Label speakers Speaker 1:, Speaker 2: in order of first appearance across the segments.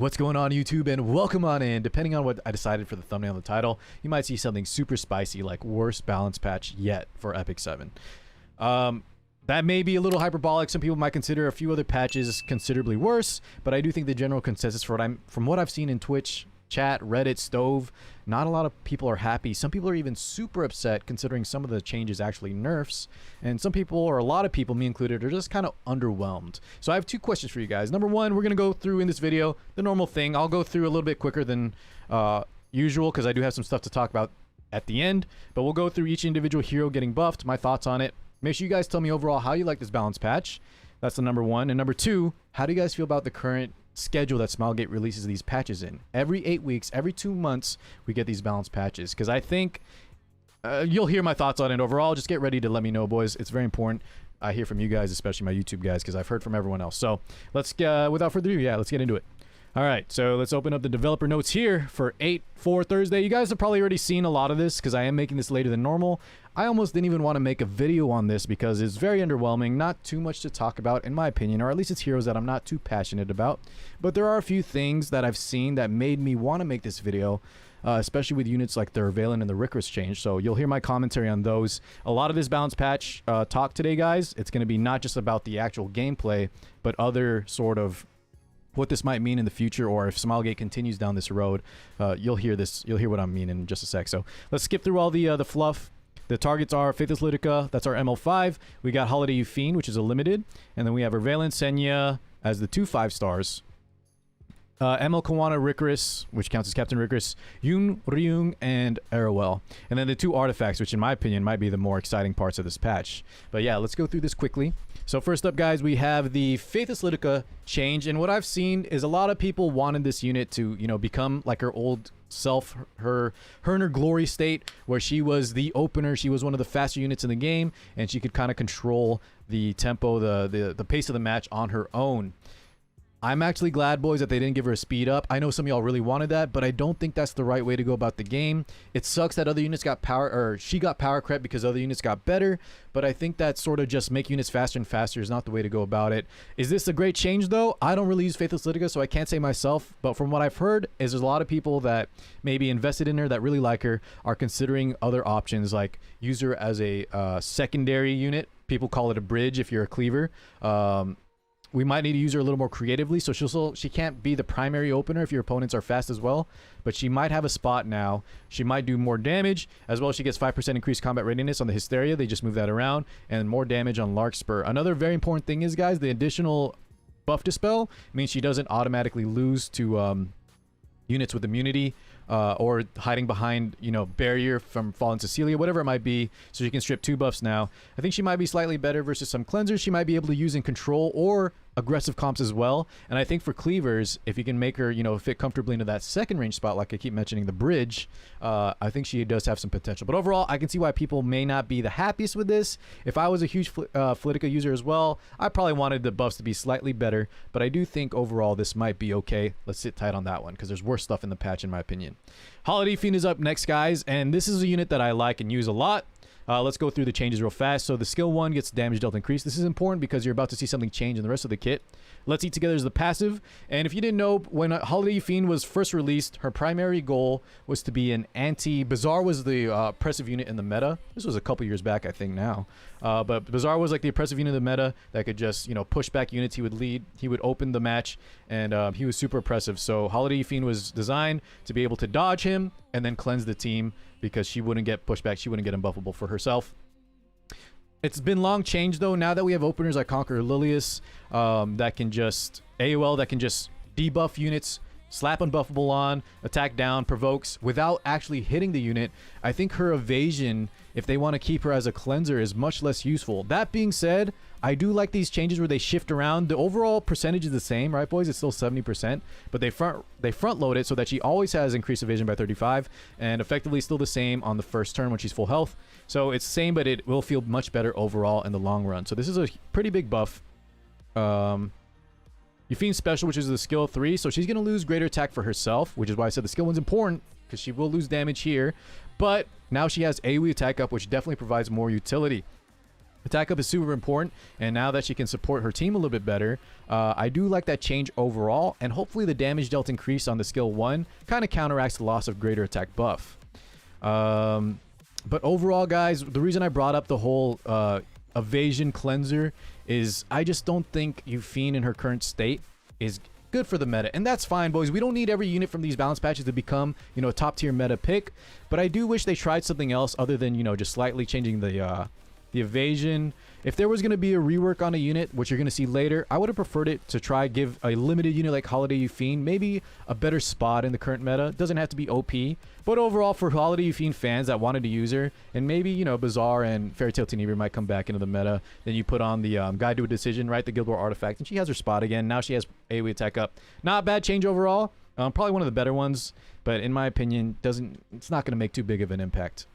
Speaker 1: What's going on, YouTube, and welcome on in. Depending on what I decided for the thumbnail and the title, you might see something super spicy like worst balance patch yet for Epic 7. That may be a little hyperbolic. Some people might consider a few other patches considerably worse, but I do think the general consensus from what I've seen in Twitch, chat, Reddit, Stove, not a lot of people are happy. Some people are even super upset considering some of the changes actually nerfs, and some people, or a lot of people, me included, are just kind of underwhelmed. So I have two questions for you guys. Number one, we're going to go through in this video the normal thing. I'll go through a little bit quicker than usual because I do have some stuff to talk about at the end, but we'll go through each individual hero getting buffed, my thoughts on it. Make sure you guys tell me overall how you like this balance patch. That's the number one. And number two, how do you guys feel about the current schedule that Smilegate releases these patches in? Every 8 weeks, every 2 months, we get these balance patches. Because I think you'll hear my thoughts on it overall. Just get ready to let me know, boys. It's very important. I hear from you guys, especially my YouTube guys, because I've heard from everyone else. So let's, without further ado, yeah, let's get into it. All right, so let's open up the developer notes here for 8/4 Thursday. You guys have probably already seen a lot of this because I am making this later than normal. I almost didn't even want to make a video on this because it's very underwhelming, not too much to talk about in my opinion, or at least it's heroes that I'm not too passionate about. But there are a few things that I've seen that made me want to make this video, especially with units like the Revalent and the Rickers change. So you'll hear my commentary on those. A lot of this balance patch talk today, guys, it's going to be not just about the actual gameplay, but other sort of what this might mean in the future, or if Smilegate continues down this road. You'll hear this. You'll hear what I mean in just a sec. So let's skip through all the fluff. The targets are Faithless Lidica, that's our ML5. We got Holiday Yufine, which is a limited, and then we have Revalent, Senya as the 2 5-stars. ML Kawana Rickers, which counts as Captain Rickers, Yun Ryung, and Arrowell. And then the 2 artifacts, which in my opinion might be the more exciting parts of this patch. But yeah, let's go through this quickly. So first up, guys, we have the Faithless Lidica change, and what I've seen is a lot of people wanted this unit to, you know, become like her old self, her in her glory state, where she was the opener. She was one of the faster units in the game, and she could kind of control the tempo, the pace of the match on her own. I'm actually glad, boys, that they didn't give her a speed up. I know some of y'all really wanted that, but I don't think that's the right way to go about the game. It sucks that other units got power, or she got power crept because other units got better, but I think that sort of just make units faster and faster is not the way to go about it. Is this a great change, though? I don't really use Faithless Lidica, so I can't say myself, but from what I've heard is there's a lot of people that maybe invested in her, that really like her, are considering other options, like use her as a secondary unit. People call it a bridge if you're a cleaver. We might need to use her a little more creatively, so she can't be the primary opener if your opponents are fast as well, but she might have a spot now. She might do more damage, as well as she gets 5% increased combat readiness on the Hysteria. They just move that around, and more damage on Larkspur. Another very important thing is, guys, the additional buff Dispel means she doesn't automatically lose to units with immunity, or hiding behind, you know, barrier from Fallen Cecilia, whatever it might be. So she can strip 2 buffs now. I think she might be slightly better versus some cleansers she might be able to use in control or aggressive comps as well. And I think for cleavers, if you can make her, you know, fit comfortably into that second range spot, like I keep mentioning, the bridge, I think she does have some potential. But overall, I can see why people may not be the happiest with this. If I was a huge Lidica user as well, I probably wanted the buffs to be slightly better, but I do think overall this might be okay. Let's sit tight on that one because there's worse stuff in the patch in my opinion. Holiday Fiend is up next, guys, and this is a unit that I like and use a lot. Let's go through the changes real fast. So the skill 1 gets damage dealt increased. This is important because you're about to see something change in the rest of the kit. Let's Eat Together is the passive. And if you didn't know, when Holiday Fiend was first released, her primary goal was to be an anti-Bazaar was the oppressive unit in the meta. This was a couple years back, I think now. But Bazaar was like the oppressive unit in the meta that could just, you know, push back units. He would lead, he would open the match, and he was super oppressive. So Holiday Fiend was designed to be able to dodge him and then cleanse the team because she wouldn't get pushed back. She wouldn't get unbuffable for herself. It's been long changed, though. Now that we have openers like Conqueror Lilius that can just AOL, that can just debuff units, slap unbuffable on, attack down, provokes without actually hitting the unit, I think her evasion, if they want to keep her as a cleanser, is much less useful. That being said, I do like these changes where they shift around. The overall percentage is the same, right, boys? It's still 70%, but they front load it so that she always has increased evasion by 35, and effectively still the same on the first turn when she's full health. So it's the same, but it will feel much better overall in the long run. So this is a pretty big buff. Yufine Special, which is the skill 3, so she's going to lose greater attack for herself, which is why I said the skill 1's important, because she will lose damage here. But now she has AoE attack up, which definitely provides more utility. Attack up is super important, and now that she can support her team a little bit better, I do like that change overall, and hopefully the damage dealt increase on the skill 1 kind of counteracts the loss of greater attack buff. But overall, guys, the reason I brought up the whole evasion cleanser is I just don't think Yufine in her current state is good for the meta, and that's fine, boys. We don't need every unit from these balance patches to become, you know, a top tier meta pick, but I do wish they tried something else other than, you know, just slightly changing the evasion. If there was going to be a rework on a unit, which you're going to see later, I would have preferred it to try give a limited unit like Holiday Yufine maybe a better spot in the current meta. It doesn't have to be OP, but overall for Holiday Yufine fans that wanted to use her, and maybe, you know, Bazaar and Fairy Tail Tenebria might come back into the meta, then you put on the Guide to a Decision, right, the Guild War artifact, and she has her spot again. Now she has AoE attack up. Not a bad change overall. Probably one of the better ones, but in my opinion, it's not going to make too big of an impact.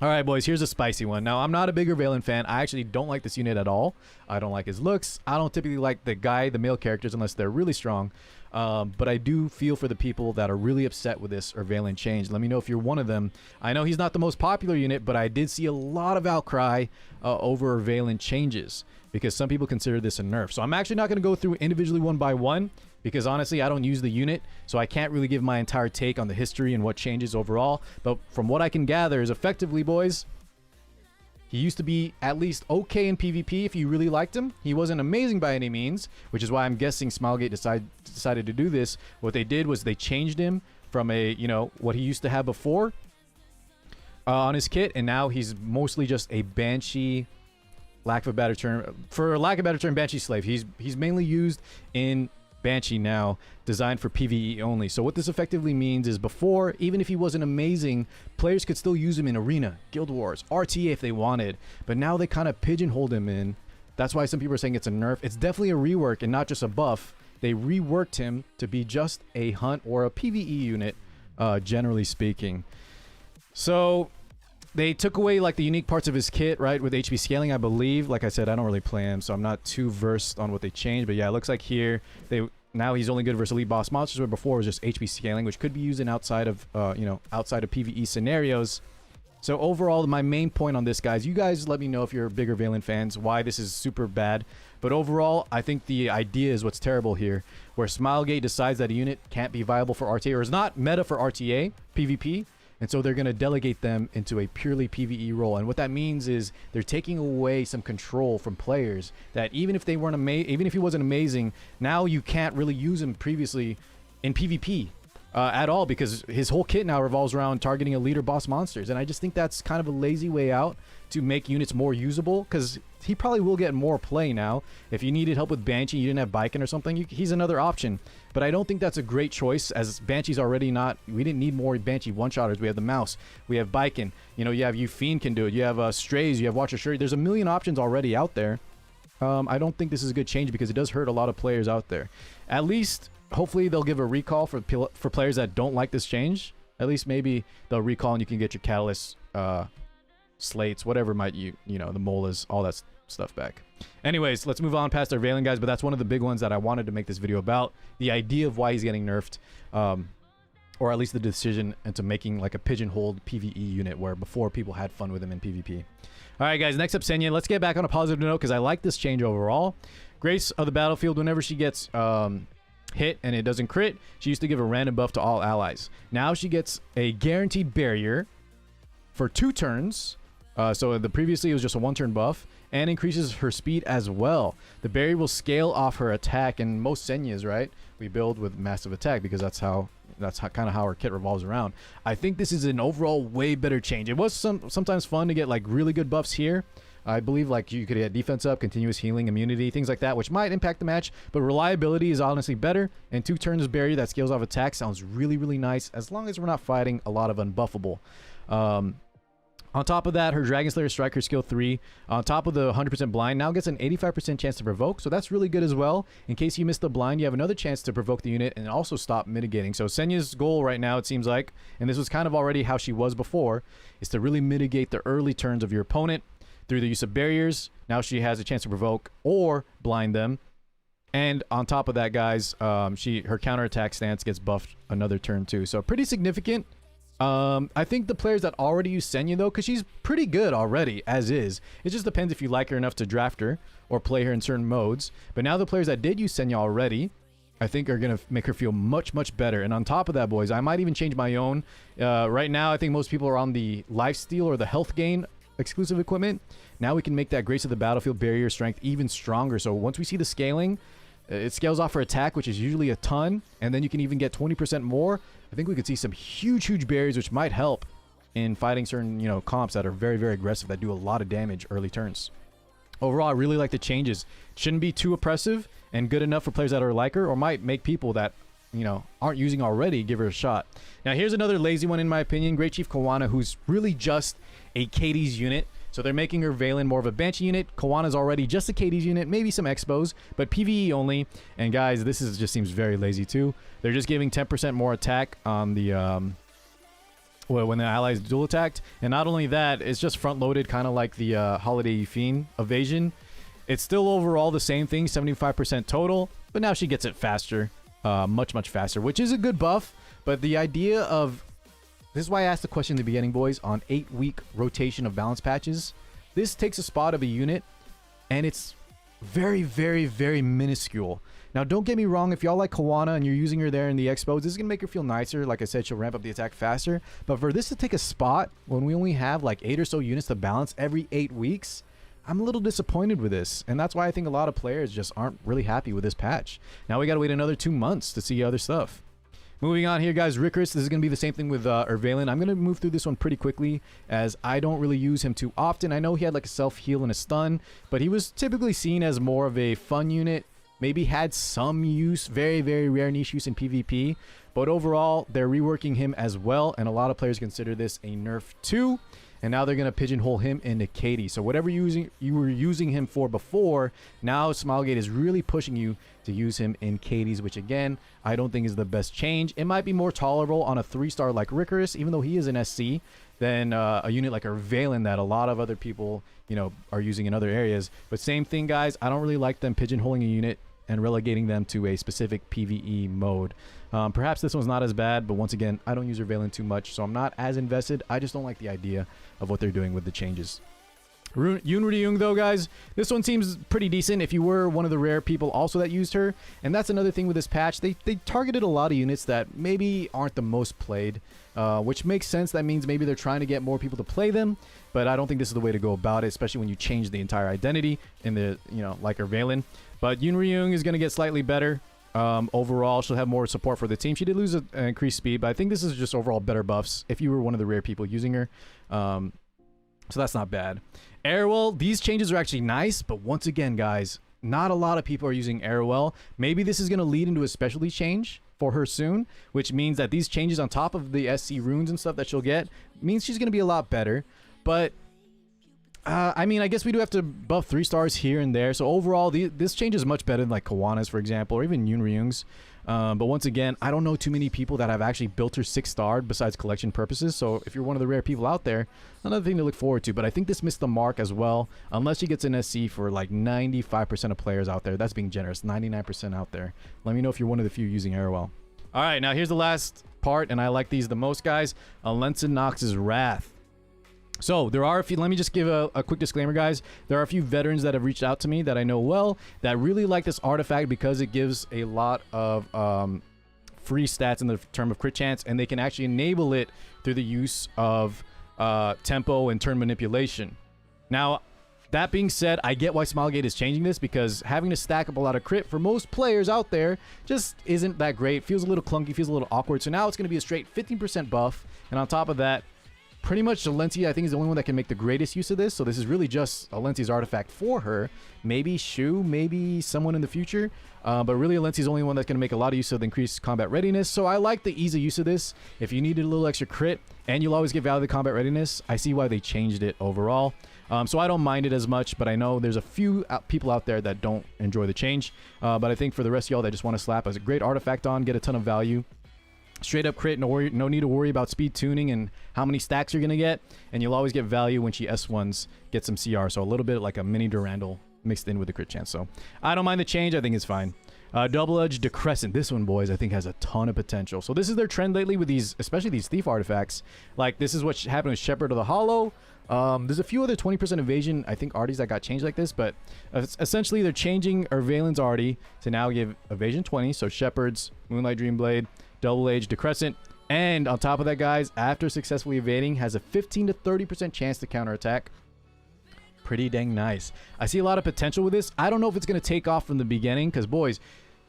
Speaker 1: All right, boys, here's a spicy one. Now, I'm not a bigger Valen fan. I actually don't like this unit at all. I don't like his looks. I don't typically like the male characters, unless they're really strong. But I do feel for the people that are really upset with this or Valen change. Let me know if you're one of them. I know he's not the most popular unit, but I did see a lot of outcry over Valen changes, because some people consider this a nerf. So I'm actually not going to go through individually one by one, because honestly, I don't use the unit, so I can't really give my entire take on the history and what changes overall. But from what I can gather is effectively, boys, he used to be at least okay in PvP if you really liked him. He wasn't amazing by any means, which is why I'm guessing Smilegate decided to do this. What they did was they changed him from a, you know, what he used to have before on his kit, and now he's mostly just a Banshee, lack of a better term, Banshee slave. He's mainly used in Banshee now, designed for PvE only. So what this effectively means is before, even if he wasn't amazing, players could still use him in Arena, Guild Wars, RTA if they wanted, but now they kind of pigeonholed him in. That's why some people are saying it's a nerf. It's definitely a rework and not just a buff. They reworked him to be just a hunt or a PvE unit, generally speaking. So they took away like the unique parts of his kit, right, with HP scaling, I believe. Like I said, I don't really play him, so I'm not too versed on what they changed. But yeah, it looks like here now he's only good versus elite boss monsters, where before it was just HP scaling, which could be used in outside of outside of PvE scenarios. So overall, my main point on this, guys, you guys let me know if you're bigger Valen fans why this is super bad. But overall, I think the idea is what's terrible here, where Smilegate decides that a unit can't be viable for RTA or is not meta for RTA PvP. And so they're going to delegate them into a purely PvE role. And what that means is they're taking away some control from players that even if they weren't even if he wasn't amazing, now you can't really use him previously in PvP at all, because his whole kit now revolves around targeting elite or boss monsters. And I just think that's kind of a lazy way out to make units more usable, because he probably will get more play now. If you needed help with Banshee, you didn't have Baiken or something, he's another option. But I don't think that's a great choice, as Banshee's already not... We didn't need more Banshee one-shotters. We have the Mouse. We have Baiken. You know, you have Yufine can do it. You have Strays. You have Watcher Shuri. There's a million options already out there. I don't think this is a good change, because it does hurt a lot of players out there. At least, hopefully, they'll give a recall for players that don't like this change. At least maybe they'll recall and you can get your Catalyst, Slates, whatever might you know, the Molas, all that stuff back. Anyways, let's move on past our Valen, guys, but that's one of the big ones that I wanted to make this video about. The idea of why he's getting nerfed, or at least the decision into making like a pigeonholed PvE unit, where before people had fun with him in PvP. All right, guys, next up, Senya. Let's get back on a positive note, because I like this change overall. Grace of the Battlefield, whenever she gets hit and it doesn't crit, she used to give a random buff to all allies. Now she gets a guaranteed barrier for 2 turns. So previously it was just a 1-turn buff, and increases her speed as well. The barrier will scale off her attack, and most Senyas, right, we build with massive attack, because that's kind of how her kit revolves around. I think this is an overall way better change. It was sometimes fun to get like really good buffs here. I believe like you could get defense up, continuous healing, immunity, things like that, which might impact the match, but reliability is honestly better, and 2 turns barrier that scales off attack sounds really, really nice, as long as we're not fighting a lot of unbuffable. On top of that, her Dragon Slayer Striker skill 3, on top of the 100% blind, now gets an 85% chance to provoke, so that's really good as well. In case you missed the blind, you have another chance to provoke the unit and also stop mitigating. So Senya's goal right now, it seems like, and this was kind of already how she was before, is to really mitigate the early turns of your opponent through the use of barriers. Now she has a chance to provoke or blind them. And on top of that, guys, her counterattack stance gets buffed another turn too. So pretty significant I think the players that already use Senya though, because she's pretty good already as is. It just depends if you like her enough to draft her or play her in certain modes. But now the players that did use Senya already, I think are going to make her feel much, much better. And on top of that, boys, I might even change my own. Right now, I think most people are on the lifesteal or the health gain exclusive equipment. Now we can make that Grace of the Battlefield barrier strength even stronger. So once we see the scaling, it scales off for attack, which is usually a ton. And then you can even get 20% more. I think we could see some huge, huge barriers, which might help in fighting certain, you know, comps that are very, very aggressive, that do a lot of damage early turns. Overall, I really like the changes. Shouldn't be too oppressive and good enough for players that are like her, or might make people that, you know, aren't using already give her a shot. Now, here's another lazy one in my opinion. Great Chief Kawana, who's really just a Katie's unit. So they're making her Valen more of a Banshee unit. Kawana's already just a Katie's unit, maybe some Expos, but PvE only. And guys, this is just seems very lazy too. They're just giving 10% more attack on the well, when the allies dual attacked. And not only that, it's just front loaded, kind of like the Holiday Yufine evasion. It's still overall the same thing, 75% total, but now she gets it faster, much, much faster, which is a good buff. But the idea of, this is why I asked the question in the beginning, boys, on 8-week rotation of balance patches. This takes a spot of a unit, and it's very, very, very minuscule. Now, don't get me wrong, if y'all like Kawana and you're using her there in the expos, this is going to make her feel nicer. Like I said, she'll ramp up the attack faster. But for this to take a spot when we only have like 8 or so units to balance every 8 weeks, I'm a little disappointed with this. And that's why I think a lot of players just aren't really happy with this patch. Now we got to wait another 2 months to see other stuff. Moving on here, guys, Rickers, this is going to be the same thing with Valen. I'm going to move through this one pretty quickly as I don't really use him too often. I know he had like a self-heal and a stun, but he was typically seen as more of a fun unit. Maybe had some use, very, very rare niche use in PvP. But overall, they're reworking him as well, and a lot of players consider this a nerf too. And now they're going to pigeonhole him into Katie. So whatever you were using him for before, now Smilegate is really pushing you to use him in Katie's, which again, I don't think is the best change. It might be more tolerable on a 3-star like Rickers, even though he is an SC, than a unit like a Valen that a lot of other people, you know, are using in other areas. But same thing, guys. I don't really like them pigeonholing a unit and relegating them to a specific PvE mode. Perhaps this one's not as bad, but once again, I don't use Valen too much, so I'm not as invested. I just don't like the idea of what they're doing with the changes. Yunryung though, guys, this one seems pretty decent if you were one of the rare people also that used her. And that's another thing with this patch. They targeted a lot of units that maybe aren't the most played, which makes sense. That means maybe they're trying to get more people to play them, but I don't think this is the way to go about it, especially when you change the entire identity in the, you know, like her Valen. But Yunryung is going to get slightly better. Overall, she'll have more support for the team. She did lose an increased speed, but I think this is just overall better buffs if you were one of the rare people using her. So that's not bad. Airwell, these changes are actually nice, but once again, guys, not a lot of people are using Airwell. Maybe this is going to lead into a specialty change for her soon, which means that these changes on top of the SC runes and stuff that she'll get means she's going to be a lot better. But I mean, I guess we do have to buff 3 stars here and there. So overall, this change is much better than like Kawana's, for example, or even Yunryung's. But once again, I don't know too many people that have actually built her 6-starred besides collection purposes. So if you're one of the rare people out there, another thing to look forward to. But I think this missed the mark as well, unless she gets an SC for like 95% of players out there. That's being generous. 99% out there. Let me know if you're one of the few using Airwell. All right, now here's the last part, and I like these the most, guys. Alensa Nox's Wrath. So there are a few, let me just give a quick disclaimer, guys. There are a few veterans that have reached out to me that I know well that really like this artifact because it gives a lot of free stats in the term of crit chance, and they can actually enable it through the use of tempo and turn manipulation. Now, that being said, I get why Smilegate is changing this, because having to stack up a lot of crit for most players out there just isn't that great. Feels a little clunky, feels a little awkward. So now it's going to be a straight 15% buff, and on top of that, pretty much Alensi, I think, is the only one that can make the greatest use of this. So this is really just Alensi's artifact for her. Maybe Shu, maybe someone in the future. But really, Alensi's the only one that's going to make a lot of use of the increased combat readiness. So I like the ease of use of this. If you needed a little extra crit and you'll always get value to combat readiness, I see why they changed it overall. So I don't mind it as much, but I know there's a few people out there that don't enjoy the change. But I think for the rest of y'all that just want to slap as a great artifact on, get a ton of value. Straight up crit, no need to worry about speed tuning and how many stacks you're going to get. And you'll always get value when she S1s, get some CR. So a little bit like a mini Durandal mixed in with the crit chance. So I don't mind the change. I think it's fine. Double-edged decrescent. This one, boys, I think has a ton of potential. So this is their trend lately with these, especially these thief artifacts. Like, this is what happened with Shepherd of the Hollow. There's a few other 20% evasion, I think, arties that got changed like this, but essentially they're changing Ervalin's arty to now give evasion 20. So Shepherd's, Moonlight Dreamblade, Double-edged decrescent. And on top of that, guys, after successfully evading, has a 15 to 30% chance to counterattack. Pretty dang nice. I see a lot of potential with this. I don't know if it's going to take off from the beginning because, boys,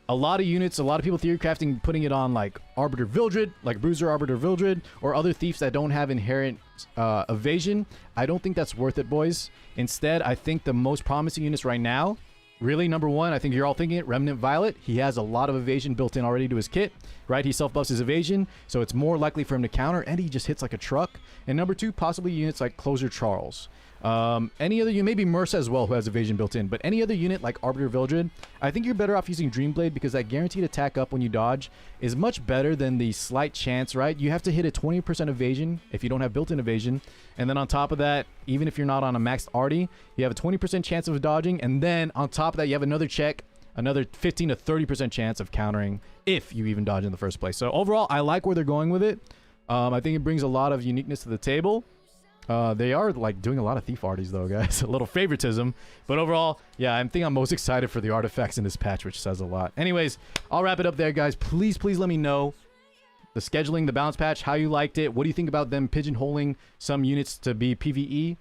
Speaker 1: a lot of units, a lot of people theory crafting, putting it on like Arbiter Vildred, like Bruiser Arbiter Vildred, or other thieves that don't have inherent evasion. I don't think that's worth it, boys. Instead, I think the most promising units right now, really, number one, I think you're all thinking it, Remnant Violet. He has a lot of evasion built in already to his kit, right? He self-buffs his evasion, so it's more likely for him to counter, and he just hits like a truck. And number two, possibly units like Closer Charles. Any other unit, maybe Mersa as well, who has evasion built in, but any other unit like Arbiter Vildred, I think you're better off using Dreamblade because that guaranteed attack up when you dodge is much better than the slight chance, right? You have to hit a 20% evasion if you don't have built-in evasion, and then on top of that, even if you're not on a maxed arty, you have a 20% chance of dodging, and then on top of that, you have another check, another 15 to 30% chance of countering if you even dodge in the first place. So overall, I like where they're going with it. I think it brings a lot of uniqueness to the table. They are like doing a lot of thief arties though, guys. A little favoritism, but overall, yeah, I think I'm most excited for the artifacts in this patch, which says a lot. Anyways, I'll wrap it up there, guys. Please let me know the scheduling, the balance patch, how you liked it. What do you think about them pigeonholing some units to be PvE?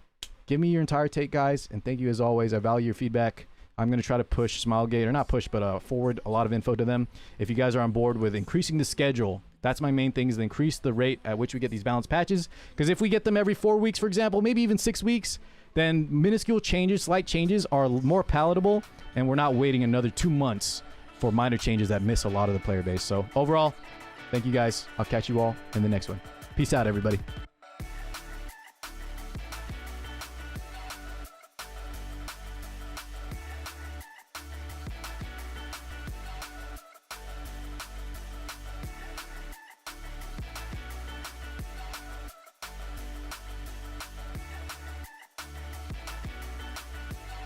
Speaker 1: Give me your entire take, guys, and thank you as always. I value your feedback. I'm going to try to push Smilegate, or not push, but forward a lot of info to them. If you guys are on board with increasing the schedule, that's my main thing, is to increase the rate at which we get these balance patches. Because if we get them every 4 weeks, for example, maybe even 6 weeks, then minuscule changes, slight changes are more palatable, and we're not waiting another 2 months for minor changes that miss a lot of the player base. So overall, thank you guys. I'll catch you all in the next one. Peace out, everybody.